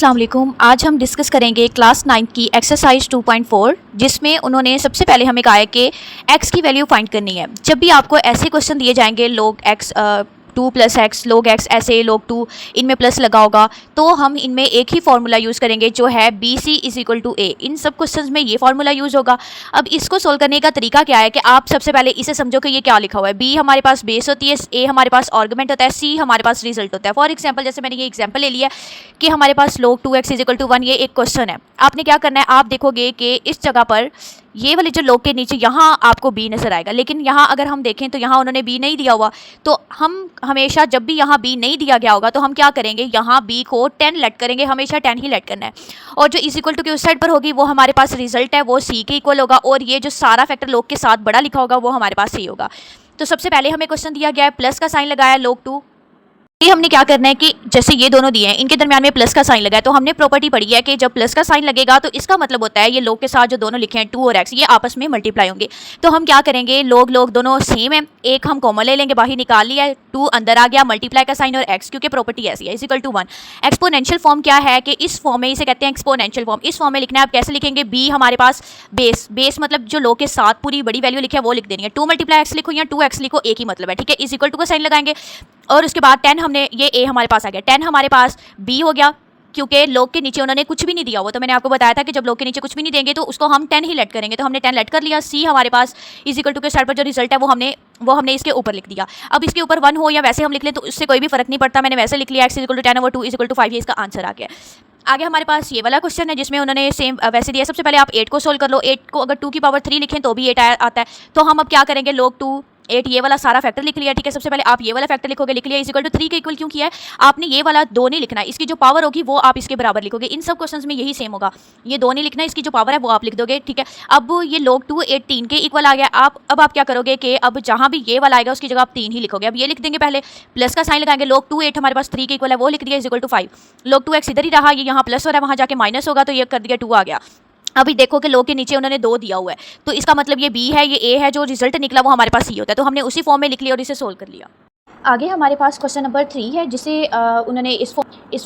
अस्सलाम वालेकुम। आज हम डिस्कस करेंगे क्लास 9 की एक्सरसाइज 2.4 जिसमें उन्होंने सबसे पहले हमें कहा है कि x की वैल्यू फाइंड करनी है। जब भी आपको ऐसे क्वेश्चन दिए जाएंगे log x 2 + x log x ऐसे log 2 इनमें प्लस लगा होगा तो हम इनमें एक ही फार्मूला यूज़ करेंगे जो है BC = A। इन सब क्वेश्चंस में ये फार्मूला यूज़ होगा। अब इसको सोल्व करने का तरीका क्या है कि आप सबसे पहले इसे समझो कि ये क्या लिखा हुआ है। B हमारे पास बेस होती है, A हमारे पास आर्गुमेंट होता है, C हमारे पास रिजल्ट होता है। फॉर एग्जाम्पल जैसे मैंने ये एग्जाम्पल ले लिया कि हमारे पास log 2x = 1 ये एक क्वेश्चन है। आपने क्या करना है, आप देखोगे कि इस जगह पर ये वाले जो log के नीचे यहाँ आपको b नज़र आएगा, लेकिन यहाँ अगर हम देखें तो यहाँ उन्होंने b नहीं दिया हुआ। तो हम हमेशा जब भी यहाँ b नहीं दिया गया होगा तो हम क्या करेंगे, यहाँ b को 10 लेट करेंगे, हमेशा 10 ही लेट करना है। और जो इज इक्वल टू की उस साइड पर होगी वो हमारे पास रिजल्ट है, वो c के इक्वल होगा, और ये जो सारा फैक्टर log के साथ बड़ा लिखा होगा वो हमारे पास c होगा। तो सबसे पहले हमें क्वेश्चन दिया गया है, प्लस का साइन लगाया log 2। ये हमने क्या करना है कि जैसे ये दोनों दिए हैं इनके दरमियान में प्लस का साइन लगा है, तो हमने प्रॉपर्टी पढ़ी है कि जब प्लस का साइन लगेगा तो इसका मतलब होता है ये log के साथ जो दोनों लिखे हैं 2 और x ये आपस में मल्टीप्लाई होंगे। तो हम क्या करेंगे, log दोनों सेम है, एक हम कॉमन ले लेंगे, बाहर निकाल लिया है, 2 अंदर आ गया, मल्टीप्लाई का साइन और x क्योंकि प्रॉपर्टी ऐसी है = 1। एक्सपोनेंशियल फॉर्म क्या है कि इस फॉर्म में इसे कहते हैं एक्सपोनेंशियल फॉर्म। इस फॉर्म में लिखना है, आप कैसे लिखेंगे, b हमारे पास बेस मतलब जो log के साथ पूरी बड़ी वैल्यू लिखी है वो लिख देनी है। 2 × x लिखो या 2x लिखो, एक ही मतलब है, ठीक है। = का साइन लगाएंगे और उसके बाद 10 हमने ये a हमारे पास आ गया, 10 हमारे पास b हो गया क्योंकि log के नीचे उन्होंने कुछ भी नहीं दिया हुआ। तो मैंने आपको बताया था कि जब log के नीचे कुछ भी नहीं देंगे तो उसको हम 10 ही लेट करेंगे, तो हमने 10 लेट कर लिया। c हमारे पास = के साइड पर जो रिजल्ट है वो हमने इसके ऊपर लिख दिया। अब इसके ऊपर 1 हो या वैसे हम लिख लें तो उससे कोई भी फर्क नहीं पड़ता, मैंने वैसे लिख लिया, x = 10/2 = 5, ये इसका आंसर आ गया। आगे हमारे पास ये वाला क्वेश्चन है जिसमें उन्होंने सेम वैसे दिया। सबसे पहले आप 8 को सोल्व कर लो। 8 को अगर 2 की पावर 3 लिखें तो भी 8 आता है। तो हम अब क्या करेंगे, log 2 8 ये वाला सारा फैक्टर लिख लिया, ठीक है। सबसे पहले आप ये वाला फैक्टर लिखोगे, लिख लिया, = 3 के इक्वल क्यों किया है, आपने ये वाला 2 नहीं लिखना है, इसकी जो पावर होगी वो आप इसके बराबर लिखोगे। इन सब क्वेश्चंस में यही सेम होगा, ये 2 नहीं लिखना है, इसकी जो पावर है वो आप लिख दोगे, ठीक है। अब ये log 2 8 3 के इक्वल आ गया। अब आप क्या करोगे कि अब जहाँ भी ये वाला आएगा उसकी जगह आप 3 ही लिखोगे। अब ये लिख देंगे, पहले प्लस का साइन लगाएंगे, log 2 8 हमारे पास 3 के इक्वल है, वो लिख दिया = 5। log 2x इधर ही रहा, ये यहाँ प्लस हो रहा है, वहाँ जाके माइनस होगा तो ये कर दिया 2 आ गया। अभी देखो कि log के नीचे उन्होंने 2 दिया हुआ है, तो इसका मतलब ये b है, ये a है, जो रिजल्ट निकला वो हमारे पास c होता है। तो हमने उसी फॉर्म में लिख लिया और इसे सोल्व कर लिया। आगे हमारे पास क्वेश्चन नंबर 3 है जिसे उन्होंने इस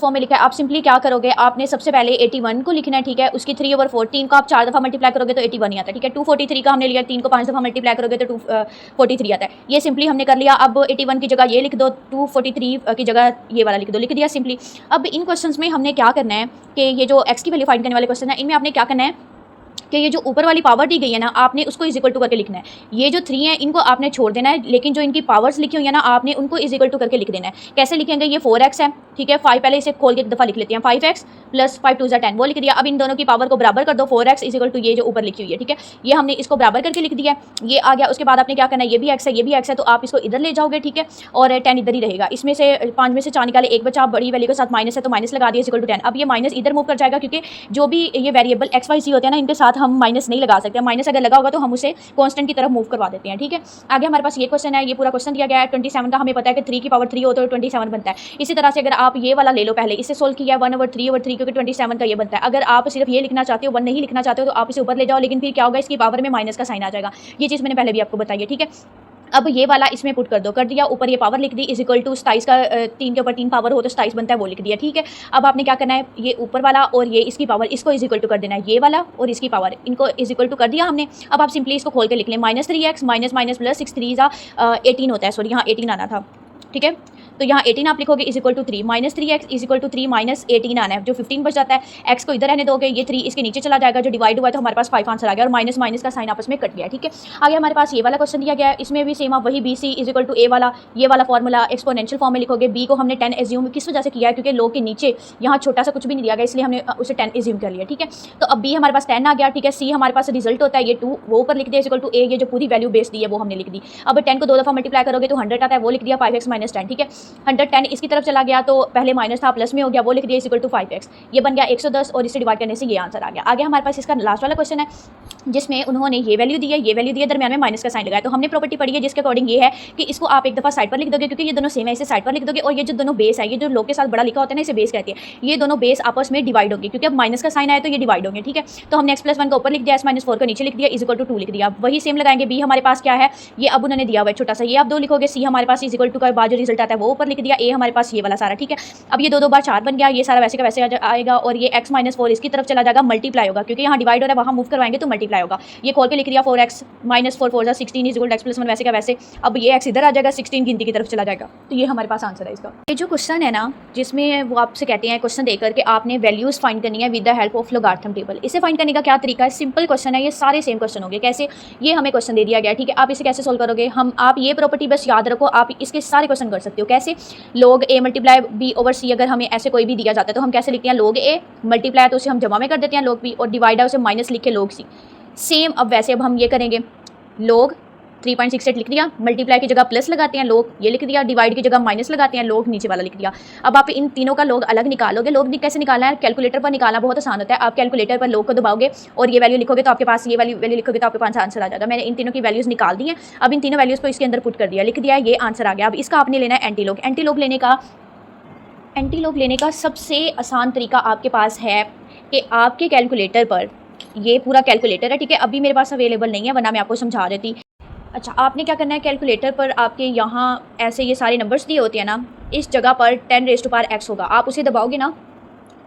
फॉर्म में लिखा है। आप सिंपली क्या करोगे, आपने सबसे पहले 81 को लिखना है, ठीक है। उसकी 3/4 3 को आप 4 दफ़ा मल्टीप्लाई करोगे तो 81 ही आता है, ठीक है। 243 का हमने लिया, 3 को 5 दफ़ा मल्टीप्लाई करोगे तो 243 आता है। ये सिंपली हमने कर लिया। अब 81 की जगह ये लिख दो, 243 की जगह ये वाला लिख दो, लिख दिया सिंपली। अब इन क्वेश्चन में हमने क्या करना है कि ये जो x की वैल्यू फाइंड करने वाले क्वेश्चन है, इनमें आपने क्या करना है कि ये जो ऊपर वाली पावर दी गई है ना, आपने उसको = करके लिखना है। ये जो 3 है इनको आपने छोड़ देना है, लेकिन जो इनकी पावर्स लिखी हुई है ना आपने उनको = करके लिख देना है। कैसे लिखेंगे, ये 4x है, ठीक है। 5 पहले इसे खोल के एक दफ़ा लिख लेते हैं, 5x + 5 2 10 वो लिख दिया। अब इन दोनों की पावर को बराबर कर दो, 4x = ये जो ऊपर लिखी हुई है, ठीक है। ये हमने इसको बराबर करके लिख दिया, ये आ गया। उसके बाद आपने क्या करना है, ये भी x है, ये भी x है, तो आप इसको इधर ले जाओगे, ठीक है, और 10 इधर ही रहेगा। इसमें से 5 में से 4 निकाले, एक बचा, बड़ी वैल्यू के साथ माइनस है तो माइनस लगा दिया = 10। अब ये माइनस इधर मूव कर जाएगा क्योंकि जो भी ये वेरिएबल x y z होते हैं ना इनके साथ हम माइनस नहीं लगा सकते हैं। माइनस अगर लगा होगा तो हम उसे कांस्टेंट की तरफ मूव करवा देते हैं, ठीक है। आगे हमारे पास ये क्वेश्चन है, ये पूरा क्वेश्चन दिया गया है 27 का। हमें पता है कि 3 की पावर 3 हो तो 27 बनता है। इसी तरह से अगर आप ये वाला ले लो, पहले इसे सोल्व किया 1/3/3 क्योंकि 27 का ये बनता है। अगर आप सिर्फ ये लिखना चाहते हो, 1 नहीं लिखना चाहते हो, तो आप इसे ऊपर ले जाओ, लेकिन फिर क्या होगा, इसकी पावर में माइनस का साइन आ जाएगा। ये चीज़ मैंने पहले भी आपको बताई है, ठीक है। अब ये वाला इसमें पुट कर दो, कर दिया, ऊपर ये पावर लिख दी = 27 का 3 के ऊपर 3 पावर हो तो 27 बनता है, वो लिख दिया, ठीक है। अब आपने क्या करना है, ये ऊपर वाला और ये इसकी पावर इसको = कर देना है, ये वाला और इसकी पावर इनको = कर दिया हमने। अब आप सिंपली इसको खोल के लिख लें, -3x माइनस प्लस 6 3 18 होता है, सॉरी यहाँ 18 आना था, ठीक है। तो यहाँ 18 आप लिखोगे = 3 -3x = 3 -18 आना है, जो 15 बच जाता है। x को इधर रहने दोगे, ये 3 इसके नीचे चला जाएगा, जो डिवाइड हुआ है तो हमारे पास 5 आंसर आ गया, और माइनस माइनस का साइन आपस में कट गया, ठीक है। आगे हमारे पास ये वाला क्वेश्चन दिया गया है, इसमें भी सेम आप वही BC = A वाला ये वाला फॉर्मूला एक्सपोनेंशियल फॉर्म में लिखोगे। b को हमने 10 एज्यूम किस वजह से किया है, क्योंकि log के नीचे यहाँ छोटा सा कुछ भी नहीं दिया गया, इसलिए हमने उसे 10 एज्यूम कर लिया, ठीक है। तो अब b हमारे पास 10 आ गया, ठीक है। c हमारे पास रिजल्ट होता है ये 2, वो ऊपर लिख दिया = A, ये जो पूरी वैल्यू बेस दी है वो हमने लिख दी। अब 10 को 2 दफ़ा मल्टीप्लाई करोगे तो 100 आता है, वो लिख दिया 5x - 10, ठीक है। 110 इसकी तरफ चला गया तो पहले माइनस था प्लस में हो गया, वो लिख दिया = 5x, ये बन गया 110 और इसे डिवाइड करने से ये आंसर आ गया। आगे हमारे पास इसका लास्ट वाला क्वेश्चन है, जिसमें उन्होंने ये वैल्यू दी है, ये वैल्यू दी है, दरम्यान में माइनस का साइन लगाया। तो हमने प्रॉपर्टी पढ़ी है जिसके अकॉर्डिंग ये है कि इसको आप एक दफ़ा साइड पर लिख दोगे, क्योंकि ये दोनों सेम है, इसे साइड पर लिख दोगे। और ये जो दोनों बेस है, ये जो लोग के साथ बड़ा लिखा होता है ना, इसे बेस कहते हैं, ये दोनों बेस आपस में डिवाइड होंगे, क्योंकि अब माइनस का साइन आया तो ये डिवाइड होंगे, ठीक है। तो हमने x+1 का ऊपर लिख दिया, x-4 का नीचे लिख दिया, इज इक्वल टू 2 लिख दिया। वही सेम लगाएंगे, b हमारे पास क्या है, ये अब उन्होंने दिया हुआ है छोटा सा, ये आप 2 लिखोगे, c हमारे पास इज इक्वल टू का बाद जो रिजल्ट आता है वो ऊपर लिख दिया, a हमारे पास ये वाला सारा, ठीक है। अब ये 2 2 बार 4 बन गया, ये सारा वैसे का वैसे आएगा, और ये x-4 इसकी तरफ चला जाएगा, मल्टीप्लाई होगा, क्योंकि यहाँ डिवाइड हो रहा है, वहाँ मूव करवाएंगे तो मल्टीप्लाई होगा। ये खोल के लिख दिया 4x -4 4 16 is equal to x+1 वैसे का वैसे। अब ये x इधर आ जाएगा, 16 गिनती की तरफ चला जाएगा। तो ये हमारे पास आंसर है इसका। ये जो क्वेश्चन है ना, जिसमें वो आपसे कहते हैं क्वेश्चन देकर कि आपने वैल्यूज फाइंड करनी है with the help of logarithm table. इसे फाइंड करने का क्या तरीका है, सिंपल क्वेश्चन है, ये सारे सेम क्वेश्चन होंगे। कैसे, ये हमें क्वेश्चन दे दिया गया, ठीक है, आप इसे कैसे सोल्व करोगे, आप ये प्रॉपर्टी बस याद रखो, आप इसके सारे क्वेश्चन कर सकते हो। कैसे, log a multiply b over c, अगर हमें ऐसे कोई भी दिया जाता है तो हम कैसे लिखते हैं, log a मल्टीप्लाई तो उसे हम जमा में कर देते हैं log b, और डिवाइड है उसे माइनस लिख के log c। सेम अब वैसे अब हम ये करेंगे, log 3.68 लिख दिया, मल्टीप्लाई की जगह प्लस लगाते हैं, लोग ये लिख दिया, डिवाइड की जगह माइनस लगाते हैं, लोग नीचे वाला लिख दिया। अब आप इन तीनों का लोग अलग निकालोगे। लोग कैसे निकालना है, कैलकुलेटर पर निकालना बहुत आसान होता है। आप कैलकुलेटर पर लोग को दबाओगे और ये वैल्यू लिखोगे तो आपके पास ये वैल्यू लिखोगे तो आपके पास आंसर आ जाएगा। मैंने इन तीनों की वैल्यूज़ निकाल दी हैं। अब इन तीनों वैल्यूज़ को इसके अंदर पुट कर दिया, लिख दिया, ये आंसर आ गया। अब इसका आपने लेना है एंटी लोग। एंटी लोग लेने का सबसे आसान तरीका आपके पास है कि आपके कैलकुलेटर पर, ये पूरा कैलकुलेटर है, ठीक है, अभी मेरे पास अवेलेबल नहीं है वरना मैं आपको समझा देती। अच्छा, आपने क्या करना है, कैलकुलेटर पर आपके यहाँ ऐसे ये सारे नंबर्स दिए होते हैं ना, इस जगह पर 10⁻x होगा, आप उसे दबाओगे ना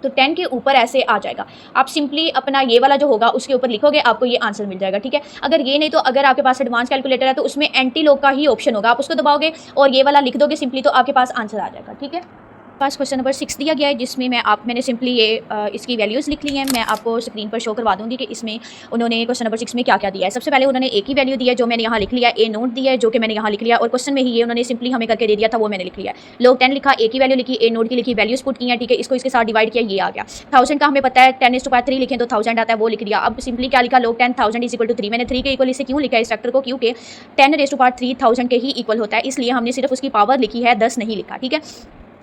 तो 10 के ऊपर ऐसे आ जाएगा। आप सिंपली अपना ये वाला जो होगा उसके ऊपर लिखोगे, आपको ये आंसर मिल जाएगा, ठीक है। अगर ये नहीं तो अगर आपके पास एडवांस कैलकुलेटर है तो उसमें एंटी लॉग का ही ऑप्शन होगा, आप उसको दबाओगे और ये वाला लिख दोगे सिंपली, तो आपके पास आंसर आ जाएगा, ठीक है। पास क्वेश्चन नंबर 6 दिया गया है, जिसमें मैंने सिंपली ये इसकी वैल्यूज़ लिख ली हैं। मैं आपको स्क्रीन पर शो करवा दूंगी कि इसमें उन्होंने क्वेश्चन नंबर 6 में क्या क्या दिया है। सबसे पहले उन्होंने एक ही वैल्यू दी है जो मैंने यहाँ लिख लिया, ए नोट दिया है जो कि मैंने यहाँ लिख लिया, और क्वेश्चन में ही ये उन्होंने सिंपली हमें करके दे दिया था, वो मैंने लिख लिया है। लोग 10 लिखा, एक ही वैल्यू लिखी, ए नोट की लिखी, वैल्यूज पुट की हैं, ठीक है, इसको इसके साथ डिवाइड किया, ये आ गया। 1000 का हमें पता है 10⁻3 लिखें तो 1000 आता है, वो लिख दिया। अब सिंपली क्या लिखा, लोग 10,000 इज इक्वल टू 3, मैंने 3 के इक्वल इसे क्यों लिखा है इस फैक्टर को, क्योंकि 10⁻3 1000 के ही इक्वल होता है, इसलिए हमने सिर्फ उसकी पावर लिखी है, 10 नहीं लिखा, ठीक है।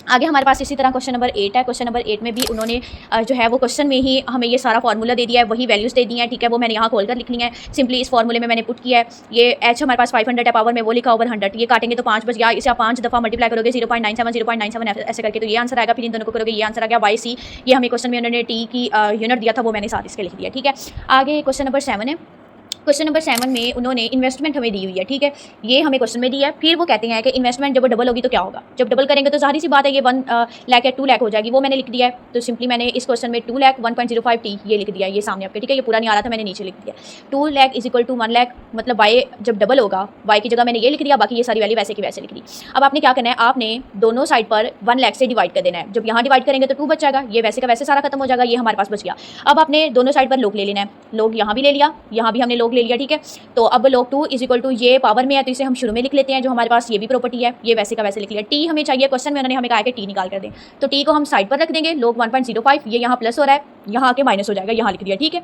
आगे हमारे पास इसी तरह क्वेश्चन नंबर 8 है। क्वेश्चन नंबर 8 में भी उन्होंने जो है वो क्वेश्चन में ही हमें ये सारा फार्मूला दे दिया है, वही वैल्यूज़ दे दी हैं, ठीक है, वो मैंने यहाँ खोल कर लिखनी है। सिंपली इस फार्मूले में मैंने पुट किया है, ये एच हमारे पास 500 है, पावर में वो लिखा ओवर 100, ये काटेंगे तो 5 बच गया, इसे आप 5 दफ़ा मल्टीप्लाई करोगे 0.97 ऐसे करके तो ये आंसर आएगा, फिर इन दोनों को करोगे ये आंसर आ गया। वाई सी, ये हमें क्वेश्चन में उन्होंने टी की यूनिट दिया था, वो मैंने साथ इसके लिख दिया, ठीक है। आगे क्वेश्चन नंबर 7 है। क्वेश्चन नंबर 7 में उन्होंने इन्वेस्टमेंट हमें दी हुई है, ठीक है, ये हमें क्वेश्चन में दिया है। फिर वो कहते हैं कि इन्वेस्टमेंट जब डबल होगी तो क्या होगा, जब डबल करेंगे तो जाहिर सी बात है ये 1 लाख या 2 लाख हो जाएगी, वो मैंने लिख दिया है। तो सिंपली मैंने इस क्वेश्चन में 2 लाख 1.05 टी ये लिख दिया, ये सामने आपके, ठीक है, ये पूरा नहीं आ रहा था, मैंने नीचे लिख दिया 2 lakh is equal to 1 lakh, मतलब वाई जब डबल होगा, वाई की जगह मैंने ये लिख दिया, बाकी ये सारी वैल्यू वैसे की वैसे लिख दी। अब आपने क्या करना है, आपने दोनों साइड पर 1 लाख से डिवाइड कर देना है। जब यहाँ डिवाइड करेंगे तो 2 बच जाएगा, ये वैसे का वैसे सारा खत्म हो जाएगा, ये हमारे पास बच गया। अब आपने दोनों साइड पर लोग ले लेना है, लोग यहाँ भी ले लिया, यहाँ भी हमने लोग ले लिया, ठीक है। तो अब log 2 इज इक्वल टू ये पावर में है तो इसे हम शुरू में लिख लेते हैं, जो हमारे पास ये भी प्रॉपर्टी है, ये वैसे का वैसे लिख लिया। टी हमें चाहिए, क्वेश्चन में उन्होंने हमें कहा कि टी निकाल कर दें, तो टी को हम साइड पर रख देंगे। log 1.05, ये यहाँ प्लस हो रहा है, यहाँ आके माइनस हो जाएगा, यहाँ लिख दिया, ठीक है।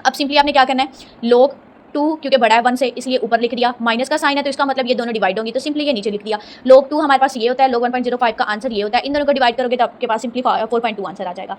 अब सिंपली आपने क्या करना है, log 2 क्योंकि बड़ा है 1 से इसलिए ऊपर लिख दिया, माइनस का साइन है तो इसका मतलब ये दोनों डिवाइड होंगी, तो सिंपली ये नीचे लिख दिया। log 2 हमारे पास ये होता है, log 1.05 का आंसर ये होता है, इन दोनों को डिवाइड करोगे तो आपके पास सिंपली 4.2 आंसर आ जाएगा।